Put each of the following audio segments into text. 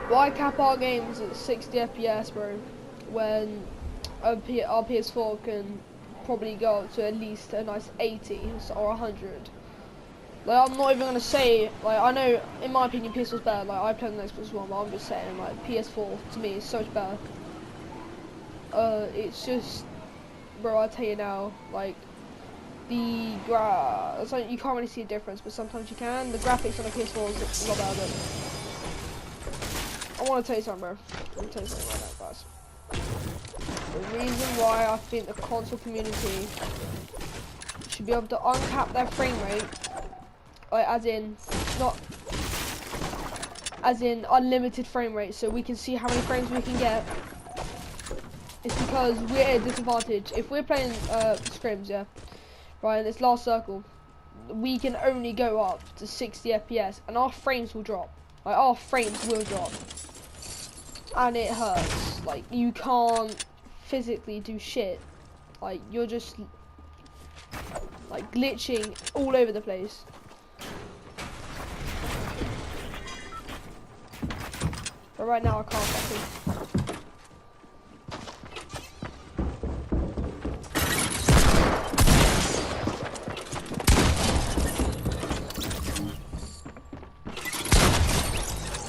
Why cap our games at 60 FPS, bro, when our PS4 can probably go up to at least a nice 80 or 100? Like, I'm not even gonna say, like, I know in my opinion PS4's better. Like, I play on the Xbox One, but I'm just saying, like, PS4 to me is so much better. It's just, bro, I tell you now, like, it's like you can't really see a difference, but sometimes you can. The graphics on the PS4 is a lot better. I want to tell you something, bro. Let me tell you something right now, guys. The reason why I think the console community should be able to uncap their frame rate, like, as in unlimited frame rate, so we can see how many frames we can get, is because we're at a disadvantage. If we're playing scrims, yeah, right, in this last circle, we can only go up to 60 FPS, and our frames will drop. Like, our frames will drop. And it hurts. Like, you can't physically do shit. Like, you're just, like, glitching all over the place. But right now, I can't fucking.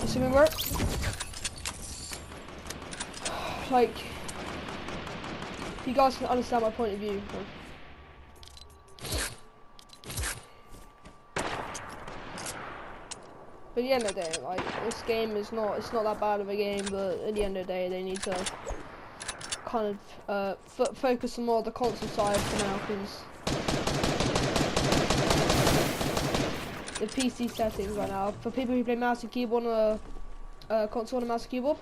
Assuming work. Like, you guys can understand my point of view. But at the end of the day, like, this game is it's not that bad of a game, but at the end of the day, they need to kind of focus on more of the console side for now, because the PC settings right now, for people who play mouse and keyboard on a console and a mouse and keyboard,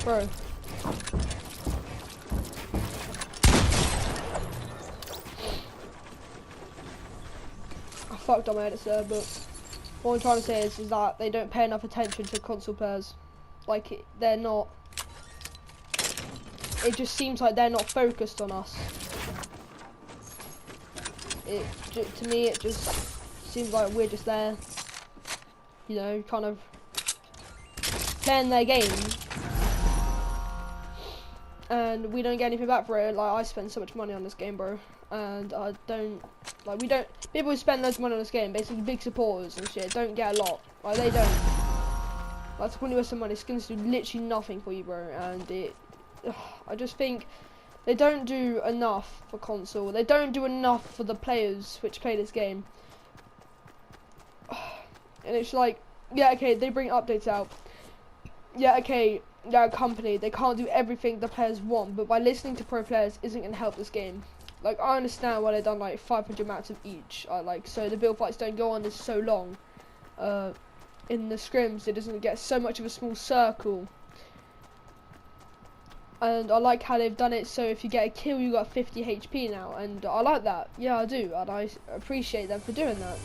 bro. I fucked up my edits there, but what I'm trying to say is that they don't pay enough attention to console players. Like, they're not. It just seems like they're not focused on us. To me, it just seems like we're just there, you know, kind of playing their game, and we don't get anything back for it. Like, I spend so much money on this game, bro, and I don't. Like, people who spend loads of money on this game, basically big supporters and shit, don't get a lot. Like, they don't. Like, to waste some money, skins do literally nothing for you, bro, and I just think they don't do enough for console. They don't do enough for the players which play this game. And it's like, yeah, okay, they bring updates out. Yeah, okay, they're a company, they can't do everything the players want, but by listening to pro players isn't going to help this game. Like, I understand why they've done like 500 maps of each, like, so the build fights don't go on this so long. In the scrims, it doesn't get so much of a small circle. And I like how they've done it so if you get a kill, you got 50 HP now, and I like that. Yeah, I do, and I appreciate them for doing that.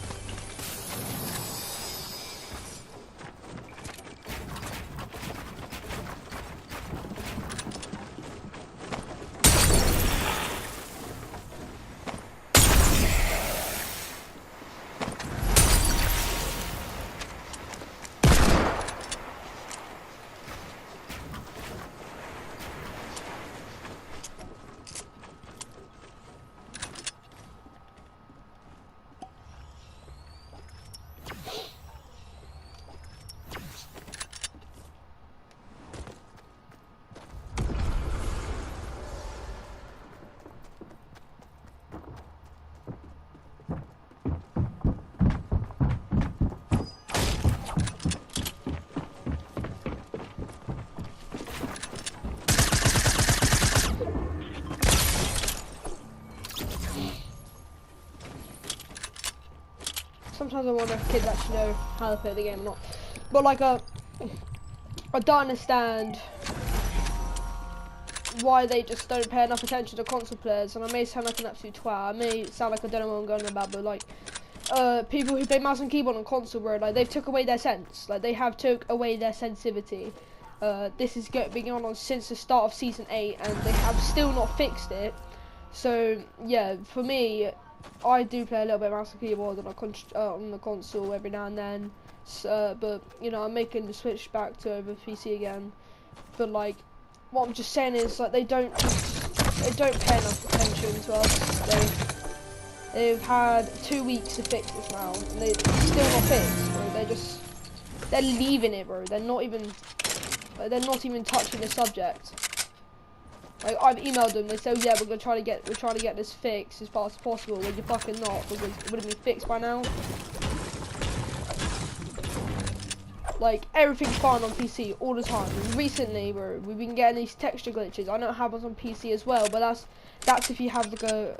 Sometimes I wonder if kids actually know how to play the game or not. But like, I don't understand why they just don't pay enough attention to console players. And I may sound like an absolute twat. I may sound like I don't know what I'm going about, but like, people who play mouse and keyboard on console, bro, like, they've took away their sense. Like, they have took away their sensitivity. This has been going on since the start of season 8, and they have still not fixed it. So yeah, for me, I do play a little bit of mouse and keyboard on the console every now and then. But you know, I'm making the switch back to over PC again. But like, what I'm just saying is like they don't pay enough attention to us. They've had 2 weeks to fix this now, and it's still not fixed, bro. They're leaving it, bro. They're not even touching the subject. Like, I've emailed them. They say, yeah, we're trying to get this fixed as fast as possible. Well, you're fucking not, because it would have been fixed by now. Like, everything's fine on PC all the time. And recently, bro, we've been getting these texture glitches. I know it happens on PC as well, but that's if you have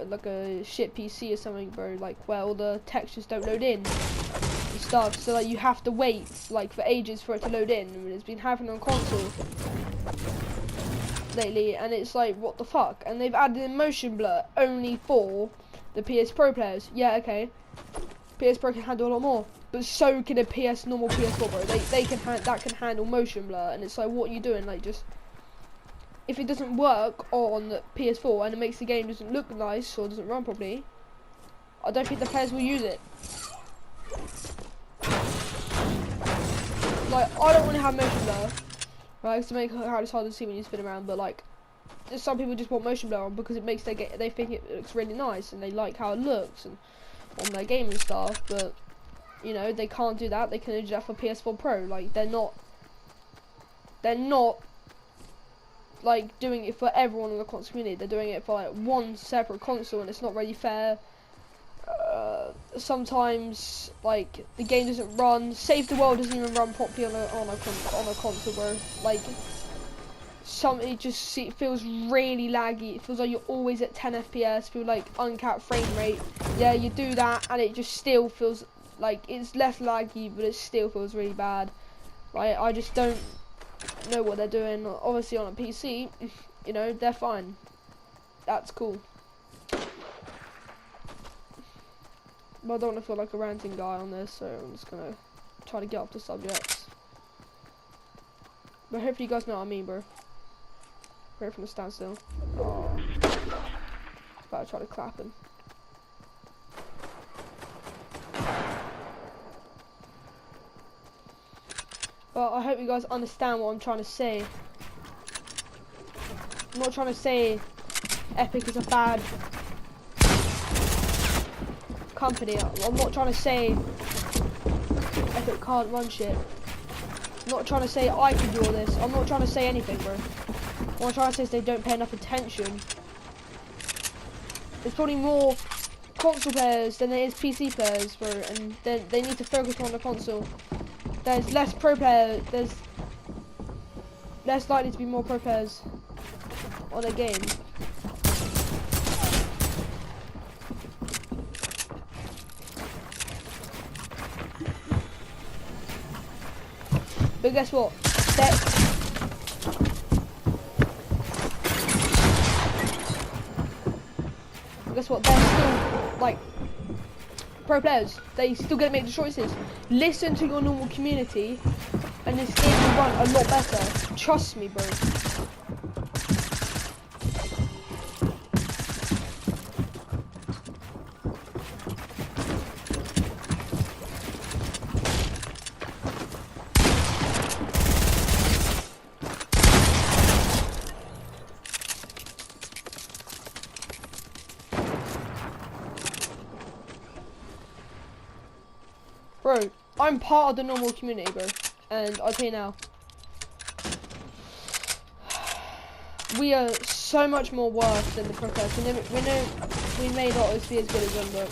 like a shit PC or something, bro. Like, where all the textures don't load in and stuff. So like, you have to wait like for ages for it to load in. And it's been happening on console lately, and it's like, what the fuck? And they've added in motion blur only for the PS Pro players. Yeah, okay. PS Pro can handle a lot more, but so can a normal PS4, bro. That can handle motion blur, and it's like, what are you doing? Like, just if it doesn't work on the PS4 and it makes the game doesn't look nice or doesn't run properly, I don't think the players will use it. Like, I don't want to have motion blur, right? To make it's hard to see when you spin around, but like, some people just want motion blur on because it makes they think it looks really nice and they like how it looks and on their game and stuff. But you know, they can't do that. They can only do that for PS4 Pro. Like, they're not like doing it for everyone in the console community. They're doing it for like one separate console, and it's not really fair. Sometimes like the game doesn't run. Save the World doesn't even run properly on a console, bro. Like, it just feels really laggy. It feels like you're always at 10 FPS. Feel like uncapped frame rate. Yeah, you do that, and it just still feels like it's less laggy, but it still feels really bad. Like, I just don't know what they're doing. Obviously on a PC, you know, they're fine. That's cool. But I don't want to feel like a ranting guy on this, so I'm just gonna try to get off the subjects. But hopefully you guys know what I mean, bro. Right from the standstill. Oh. About to try to clap him. Well, I hope you guys understand what I'm trying to say. I'm not trying to say Epic is a bad company. I'm not trying to say Epic can't run shit. I'm not trying to say I can do all this. I'm not trying to say anything, bro. What I'm trying to say is they don't pay enough attention. There's probably more console players than there is PC players, bro, and they need to focus on the console. There's less pro players. There's less likely to be more pro players on a game. But guess what? Guess what? They're still like pro players. They still get to make the choices. Listen to your normal community, and this game will run a lot better. Trust me, bro. Bro, I'm part of the normal community, bro, and I'll tell you now, we are so much more worse than the pro players. We may not be as good as them, but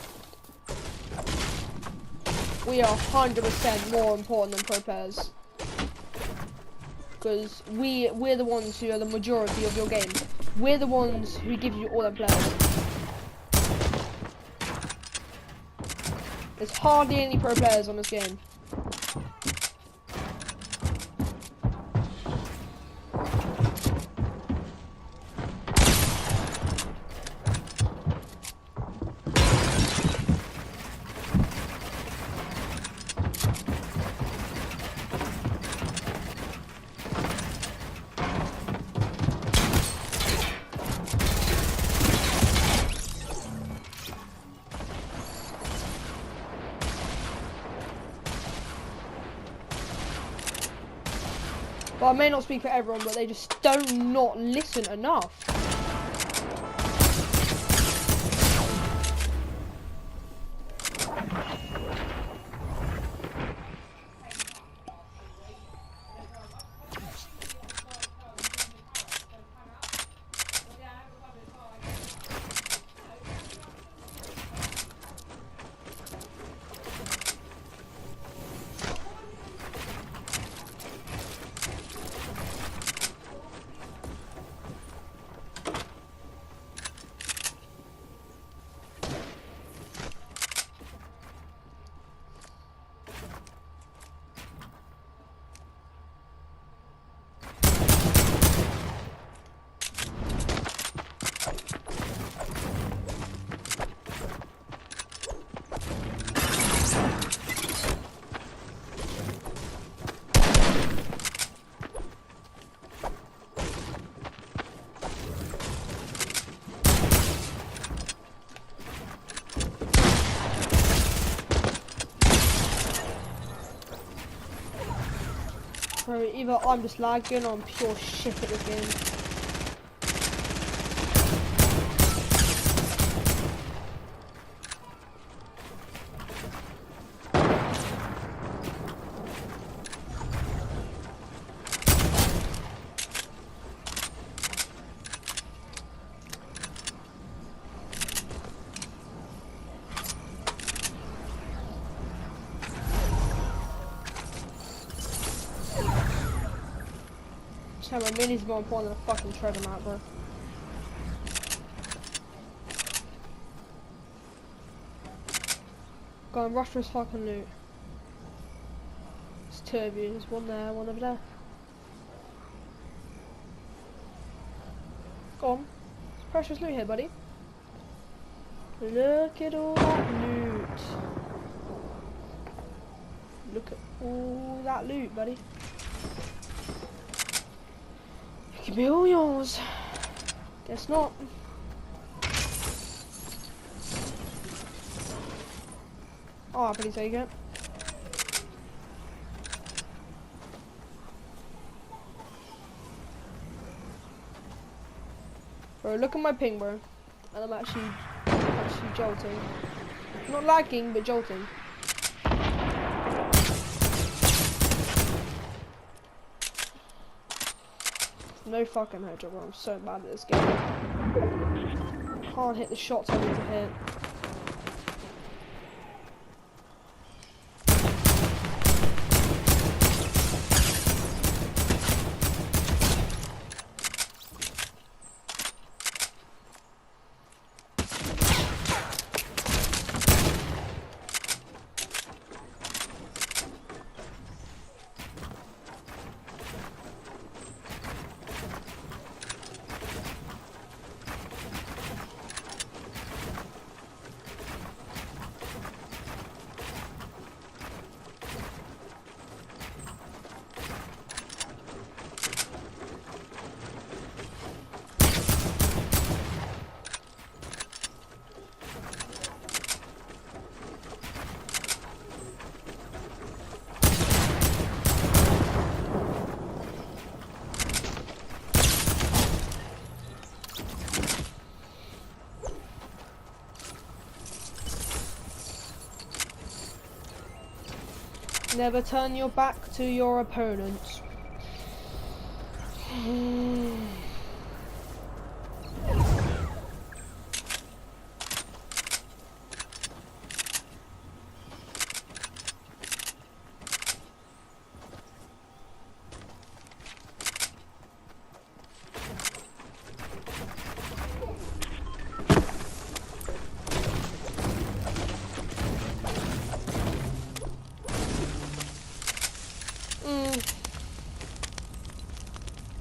we are 100% more important than pro players, because we're the ones who are the majority of your game. We're the ones who give you all the players. There's hardly any pro players on this game. But I may not speak for everyone, but they just do not listen enough. So either I'm just lagging or I'm pure shit at this game. So my minis more important than a fucking treasure map, bro. Go and rush for his fucking loot. There's two of you, there's one there, one over there. Go on. There's precious loot here, buddy. Look at all that loot. Look at all that loot, buddy. It could be all yours. Guess not. Oh, I'll happily take it. Bro, look at my ping, bro. And I'm actually jolting. Not lagging, but jolting. No fucking headshot, bro. I'm so bad at this game. Can't hit the shots I need to hit. Never turn your back to your opponents.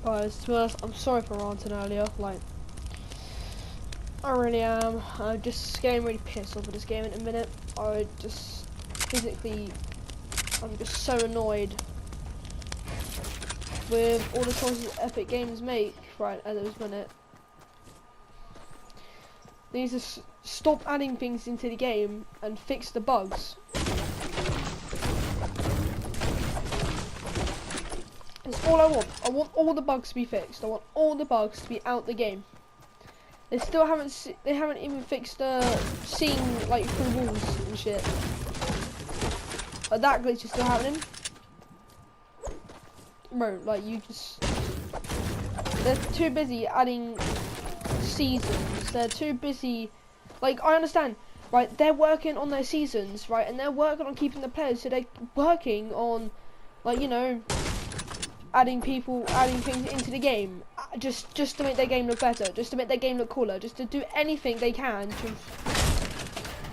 Guys, to be honest, I'm sorry for ranting earlier, like, I really am. I'm just getting really pissed off with this game in a minute. I just, physically, I'm just so annoyed with all the choices Epic Games make right at this minute. They need to stop adding things into the game and fix the bugs. That's all I want. I want all the bugs to be fixed. I want all the bugs to be out the game. They still haven't. They haven't even fixed seeing like through walls and shit. But that glitch is still happening. Bro, like you just. They're too busy adding seasons. They're too busy. Like I understand, right? They're working on their seasons, right? And they're working on keeping the players. So they're working on, like you know. Adding things into the game, just to make their game look better, just to make their game look cooler, just to do anything they can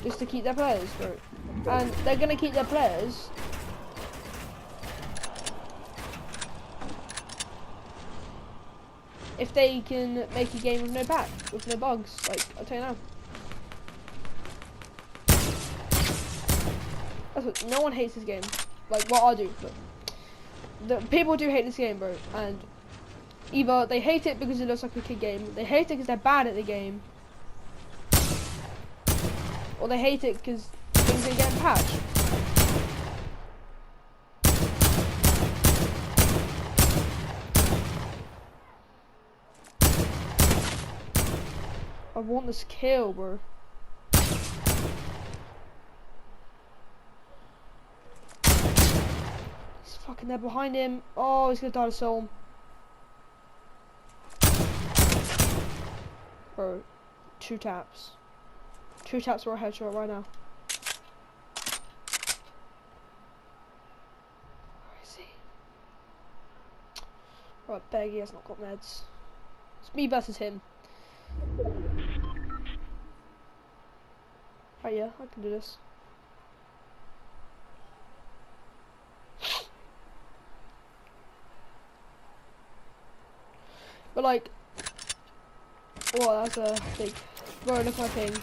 just to keep their players, bro. And they're gonna keep their players. If they can make a game with no with no bugs, like I'll tell you now. That's what, no one hates this game, like what I do, but. The people do hate this game, bro, and either they hate it because it looks like a kid game, they hate it because they're bad at the game, or they hate it because things ain't getting patched. I want this kill, bro. Fucking they're behind him. Oh, he's gonna die to soul. Bro, 2 taps. 2 taps for a headshot right now. Where is he? Right, beg, he has not got meds. It's me versus him. Oh yeah, I can do this. But like, oh, that's a big. Bro, look at my ping.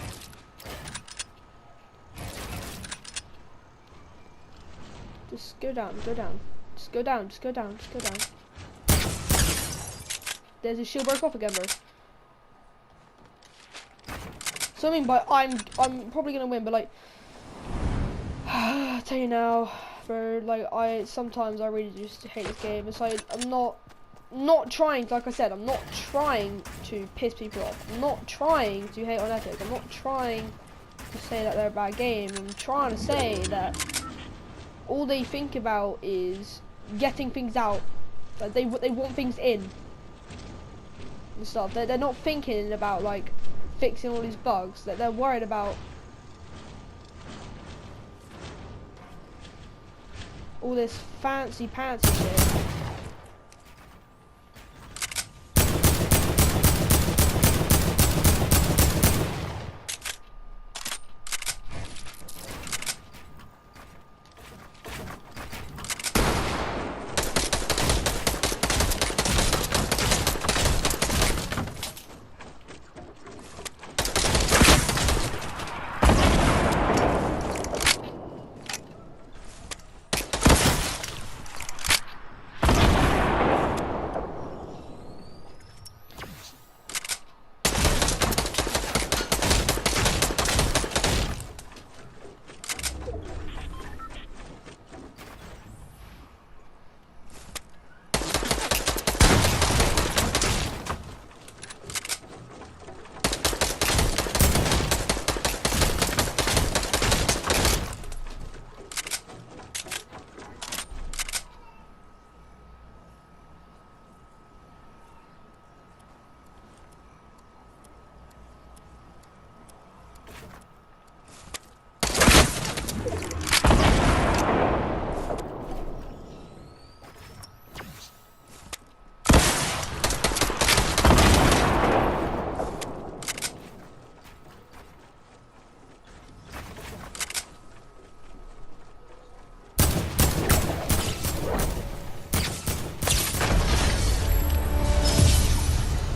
Just go down, go down. Just go down, just go down, just go down. There's his shield broke off again, bro. So I mean, but I'm probably gonna win, but like, I tell you now, bro. Like sometimes I really just hate this game. It's like I'm not trying, like I said, I'm not trying to piss people off. I'm not trying to hate on Epic. I'm not trying to say that they're a bad game. I'm trying to say that all they think about is getting things out. Like they want things in and stuff. They're not thinking about like fixing all these bugs. That they're worried about all this fancy shit.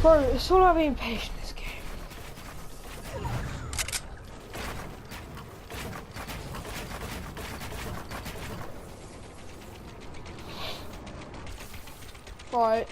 Bro, it's all about being patient in this game. Right,